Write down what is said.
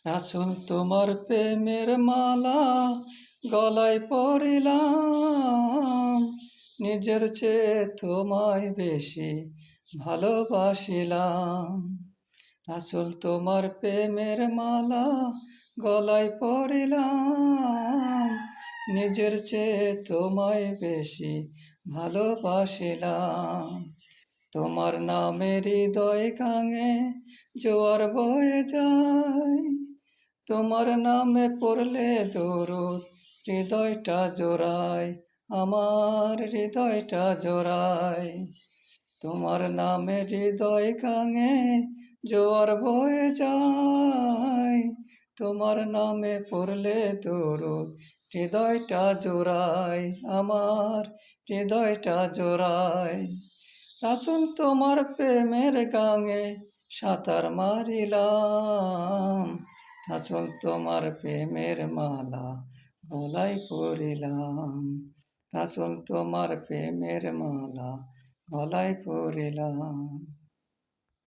রাসূল তোমার প্রেমের মালা গলায় পরিলাম, নিজের চেয়ে তোমায় বেশি ভালোবাসিলাম। রাসূল তোমার প্রেমের মালা গলায় পরিলাম, নিজের চেয়ে তোমায় বেশি ভালোবাসিলাম। তোমার নামে হৃদয় গাঙে জোয়ার বয়ে যায়, তোমার নামে পড়লে দরুদ হৃদয়টা জোড়ায়, আমার হৃদয়টা জোড়ায়। তোমার নামে হৃদয় গাঙে জোয়ার বয়ে যায়, তোমার নামে পড়লে দরুদ হৃদয়টা জোড়ায়, আমার হৃদয়টা জোড়ায়। রাসূল তোমার প্রেমের গাঙে সাঁতার মারিলাম, রাসূল তোমার প্রেমের মালা গলায় পরিলাম, রাসূল তোমার প্রেমের মালা গলায় পরিলাম।